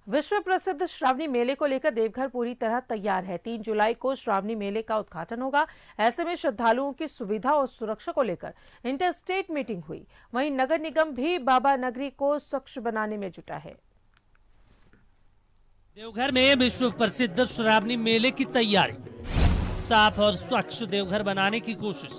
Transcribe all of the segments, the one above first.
विश्व प्रसिद्ध श्रावणी मेले को लेकर देवघर पूरी तरह तैयार है। 3 जुलाई को श्रावणी मेले का उद्घाटन होगा। ऐसे में श्रद्धालुओं की सुविधा और सुरक्षा को लेकर इंटरस्टेट मीटिंग हुई। वहीं नगर निगम भी बाबा नगरी को स्वच्छ बनाने में जुटा है। देवघर में विश्व प्रसिद्ध श्रावणी मेले की तैयारी, साफ और स्वच्छ देवघर बनाने की कोशिश।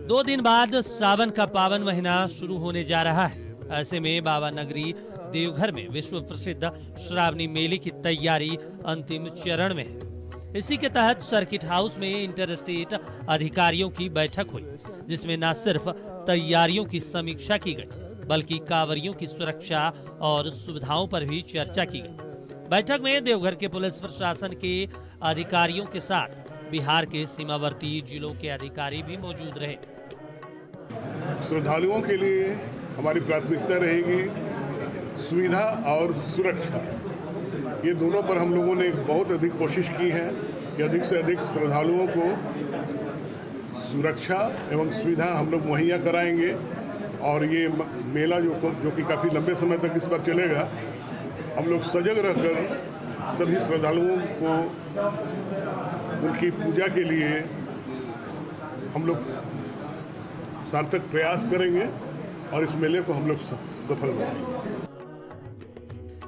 2 दिन बाद सावन का पावन महीना शुरू होने जा रहा है। ऐसे में बाबा नगरी देवघर में विश्व प्रसिद्ध श्रावणी मेले की तैयारी अंतिम चरण में है। इसी के तहत सर्किट हाउस में इंटरस्टेट अधिकारियों की बैठक हुई, जिसमें न सिर्फ तैयारियों की समीक्षा की गई, बल्कि कांवरियों की सुरक्षा और सुविधाओं पर भी चर्चा की गई। बैठक में देवघर के पुलिस प्रशासन के अधिकारियों के साथ बिहार के सीमावर्ती जिलों के अधिकारी भी मौजूद रहे। श्रद्धालुओं के लिए हमारी प्राथमिकता रहेगी सुविधा और सुरक्षा। ये दोनों पर हम लोगों ने बहुत अधिक कोशिश की है कि अधिक से अधिक श्रद्धालुओं को सुरक्षा एवं सुविधा हम लोग मुहैया कराएंगे। और ये मेला जो कि काफ़ी लंबे समय तक इस पर चलेगा, हम लोग सजग रहकर सभी श्रद्धालुओं को उनकी पूजा के लिए हम लोग सार्थक प्रयास करेंगे और इस मेले को हम लोग सफल बनाएंगे।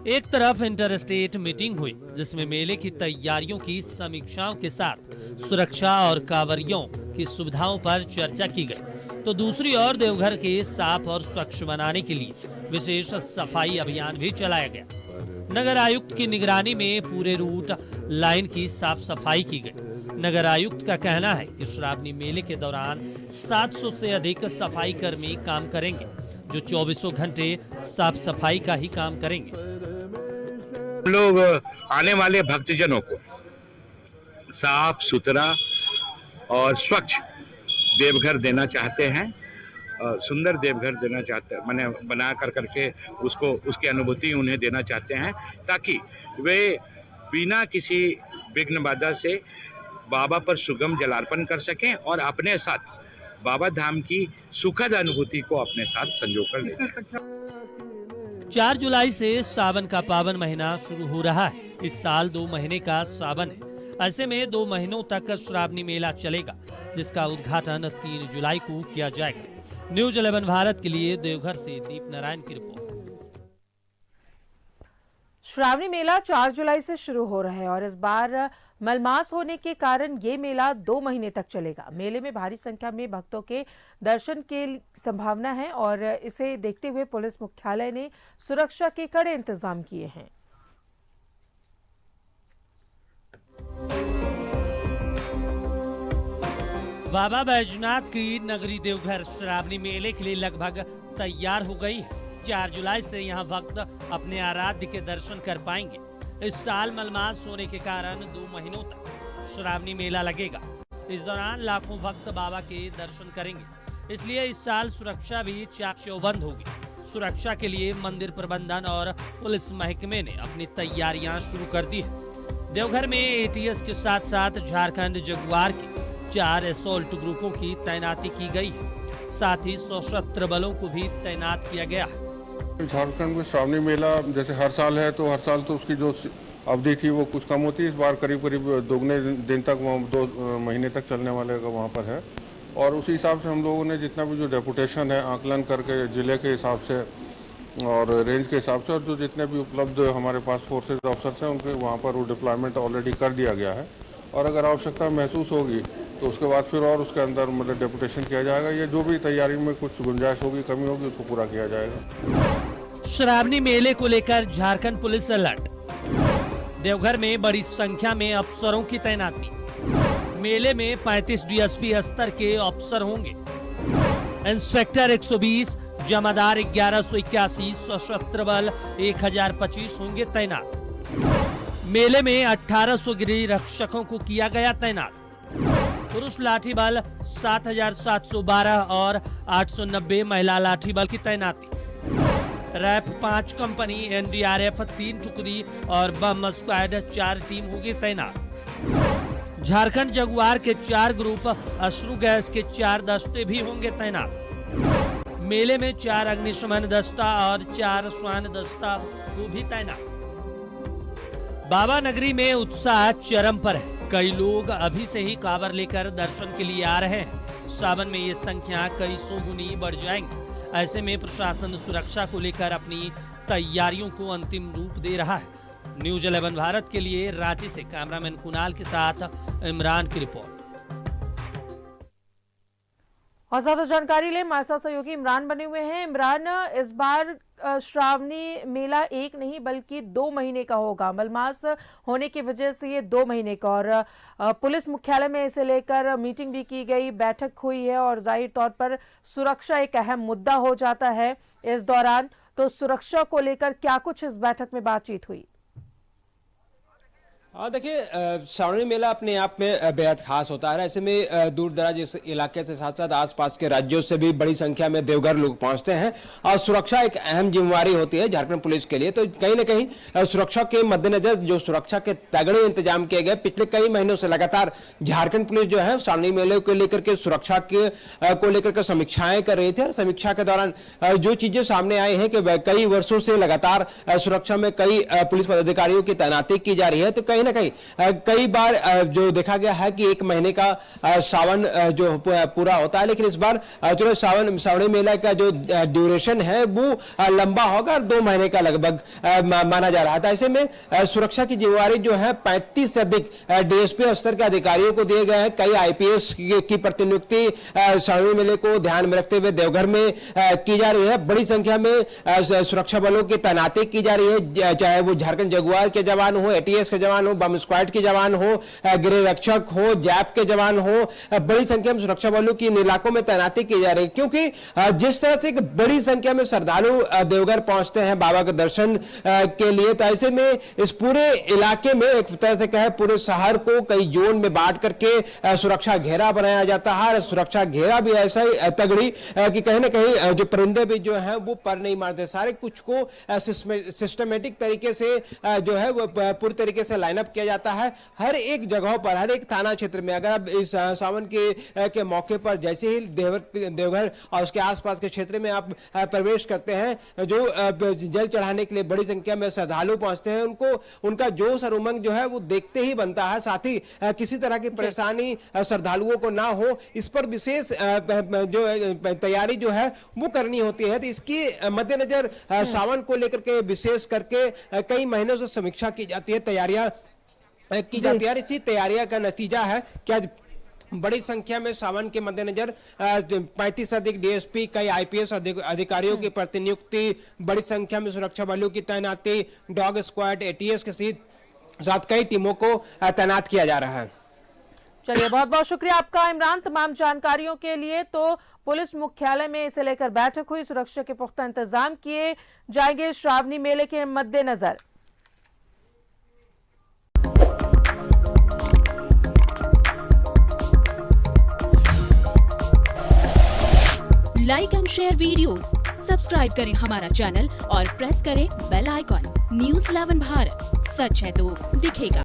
एक तरफ इंटरस्टेट मीटिंग हुई, जिसमें मेले की तैयारियों की समीक्षाओं के साथ सुरक्षा और कांवरियों की सुविधाओं पर चर्चा की गई, तो दूसरी ओर देवघर के साफ और स्वच्छ बनाने के लिए विशेष सफाई अभियान भी चलाया गया। नगर आयुक्त की निगरानी में पूरे रूट लाइन की साफ सफाई की गई। नगर आयुक्त का कहना है कि श्रावणी मेले के दौरान 700 से अधिक सफाई कर्मी काम करेंगे, जो 24 घंटे साफ सफाई का ही काम करेंगे। लोग आने वाले भक्तजनों को साफ सुथरा और स्वच्छ देवघर देना चाहते हैं, सुंदर देवघर देना चाहते हैं, माने बना करके उसको उसकी अनुभूति उन्हें देना चाहते हैं, ताकि वे बिना किसी विघ्न बाधा से बाबा पर सुगम जलार्पण कर सकें और अपने साथ बाबा धाम की सुखद अनुभूति को अपने साथ संजो कर ले जाएं। 4 जुलाई से सावन का पावन महीना शुरू हो रहा है। इस साल 2 महीने का सावन है। ऐसे में 2 महीनों तक श्रावणी मेला चलेगा, जिसका उद्घाटन 3 जुलाई को किया जाएगा। न्यूज 11 भारत के लिए देवघर से दीप नारायण की रिपोर्ट। श्रावणी मेला 4 जुलाई से शुरू हो रहा है और इस बार मलमास होने के कारण ये मेला 2 महीने तक चलेगा। मेले में भारी संख्या में भक्तों के दर्शन की संभावना है और इसे देखते हुए पुलिस मुख्यालय ने सुरक्षा के कड़े इंतजाम किए हैं। बाबा बैजनाथ की नगरी देवघर श्रावणी मेले के लिए लगभग तैयार हो गई है। 4 जुलाई से यहां भक्त अपने आराध्य के दर्शन कर पाएंगे। इस साल मलमास होने के कारण 2 महीनों तक श्रावणी मेला लगेगा। इस दौरान लाखों भक्त बाबा के दर्शन करेंगे, इसलिए इस साल सुरक्षा भी चाक चौबंद होगी। सुरक्षा के लिए मंदिर प्रबंधन और पुलिस महकमे ने अपनी तैयारियां शुरू कर दी है। देवघर में एटीएस के साथ साथ झारखंड जगुआर की 4 असॉल्ट ग्रुपों की तैनाती की गई है। साथ ही सशस्त्र बलों को भी तैनात किया गया है। झारखंड में श्रावणी मेला जैसे हर साल है, तो हर साल तो उसकी जो अवधि थी वो कुछ कम होती है। इस बार करीब 2 दिन तक 2 महीने तक चलने वाले का वहाँ पर है। और उसी हिसाब से हम लोगों ने जितना भी जो डेपुटेशन है आकलन करके जिले के हिसाब से और रेंज के हिसाब से, और जो जितने भी उपलब्ध हमारे पास फोर्सेज ऑफिसर्स हैं उनके वहाँ पर वो डिप्लॉयमेंट ऑलरेडी कर दिया गया है। और अगर आवश्यकता महसूस होगी तो उसके बाद फिर और उसके अंदर मतलब डेपुटेशन किया जाएगा। ये जो भी तैयारी में कुछ गुंजाइश होगी, कमी होगी, उसको पूरा किया जाएगा। श्रावणी मेले को लेकर झारखंड पुलिस अलर्ट। देवघर में बड़ी संख्या में अफसरों की तैनाती। मेले में 35 डीएसपी स्तर के अफसर होंगे। इंस्पेक्टर 120, जमादार 1181, सशस्त्र बल 1025 होंगे तैनात। मेले में 1800 गिरी रक्षकों को किया गया तैनात। पुरुष लाठी बल 7712 और 890 महिला लाठी बल की तैनाती। रैफ 5 कंपनी, एनडीआरएफ 3 टुकड़ी और बम स्क्वाड 4 टीम होगी तैनात। झारखंड जगुआर के 4 ग्रुप, अश्रु गैस के 4 दस्ते भी होंगे तैनात। मेले में 4 अग्निशमन दस्ता और 4 श्वान दस्ता को भी तैनात। बाबा नगरी में उत्साह चरम पर है। कई लोग अभी से ही कांवर लेकर दर्शन के लिए आ रहे हैं। सावन में ये संख्या कई सौ गुनी बढ़ जाएंगी। ऐसे में प्रशासन सुरक्षा को लेकर अपनी तैयारियों को अंतिम रूप दे रहा है। न्यूज 11 भारत के लिए रांची से कैमरामैन कुणाल के साथ इमरान की रिपोर्ट। और ज्यादा जानकारी ले हमारे साथ सहयोगी इमरान बने हुए हैं। इमरान, इस बार श्रावणी मेला एक नहीं बल्कि 2 महीने का होगा। मलमास होने की वजह से ये 2 महीने का, और पुलिस मुख्यालय में इसे लेकर मीटिंग भी की गई, बैठक हुई है और जाहिर तौर पर सुरक्षा एक अहम मुद्दा हो जाता है इस दौरान। तो सुरक्षा को लेकर क्या कुछ इस बैठक में बातचीत हुई? देखिए, श्रावणी मेला अपने आप में बेहद खास होता है। ऐसे में दूर दराज इस इलाके से साथ साथ आसपास के राज्यों से भी बड़ी संख्या में देवघर लोग पहुंचते हैं और सुरक्षा एक अहम जिम्मेवारी होती है झारखंड पुलिस के लिए। तो कहीं ना कहीं सुरक्षा के मद्देनजर जो सुरक्षा के तगड़े इंतजाम किए गए, पिछले कई महीनों से लगातार झारखंड पुलिस जो है श्रावणी मेले को लेकर के सुरक्षा को लेकर के समीक्षाएं कर रही थी। और समीक्षा के दौरान जो चीजें सामने आई है कि कई वर्षों से लगातार सुरक्षा में कई पुलिस पदाधिकारियों की तैनाती की जा रही है। तो कहीं ना कहीं कई बार जो देखा गया है कि 1 महीने का सावन जो पूरा होता है, लेकिन इस बार जो श्रावणी मेला का जो ड्यूरेशन है वो लंबा होगा और 2 महीने का लगभग माना जा रहा था। ऐसे में सुरक्षा की जिम्मेवारी जो है 35 से अधिक डीएसपी स्तर के अधिकारियों को दिए गए हैं। कई आईपीएस की प्रतिनियुक्ति श्रावणी मेले को ध्यान में रखते हुए देवघर में की जा रही है। बड़ी संख्या में सुरक्षा बलों की तैनाती की जा रही है, चाहे वो झारखंड जगुआर के जवान हो, एटीएस के जवान हो, बम स्क्वाड के जवान हो, गृह रक्षक हो, जैप के जवान हो। बड़ी संख्या में सुरक्षा बलों की इन इलाकों में तैनाती की जा रही है, क्योंकि जिस तरह से एक बड़ी संख्या में श्रद्धालु देवघर पहुंचते हैं बाबा के दर्शन के लिए। तो ऐसे में इस पूरे इलाके में एक तरह से कहे पूरे शहर को कई जोन में बांट करके सुरक्षा घेरा बनाया जाता है। सुरक्षा घेरा भी ऐसा ही तगड़ी कि कहीं ना कहीं जो परिंदे भी जो है वो पर नहीं मारते, सारे कुछ को सिस्टमेटिक तरीके से जो है वो पूरी तरीके से लाइनअप किया जाता है। हर एक जगह पर, हर एक थाना क्षेत्र में अगर आप इस सावन के मौके पर जैसे ही देवघर और उसके आसपास के क्षेत्र में आप प्रवेश करते हैं, जो जल चढ़ाने के लिए बड़ी संख्या में श्रद्धालु पहुंचते हैं, उनका जोश और उमंग जो है वो देखते ही बनता है। साथ ही किसी तरह की परेशानी श्रद्धालुओं को ना हो, इस पर विशेष जो तैयारी जो है वो करनी होती है। तो इसकी मद्देनजर सावन को लेकर के विशेष करके कई महीनों से समीक्षा की जाती है, तैयारियां की जाती है। इसी तैयारियां का नतीजा है कि आज बड़ी संख्या में सावन के मद्देनजर 35 से अधिक डीएसपी, कई आईपीएस अधिकारियों की प्रतिनियुक्ति, बड़ी संख्या में सुरक्षा बलों की तैनाती, डॉग स्क्वाड, एटीएस के साथ कई टीमों को तैनात किया जा रहा है। चलिए, बहुत बहुत शुक्रिया आपका इमरान तमाम जानकारियों के लिए। तो पुलिस मुख्यालय में इसे लेकर बैठक हुई, सुरक्षा के पुख्ता इंतजाम किए जाएंगे श्रावणी मेले के मद्देनजर। Like and share videos, subscribe करें हमारा चैनल और प्रेस करें बेल आइकॉन। न्यूज़ 11 भारत, सच है तो दिखेगा।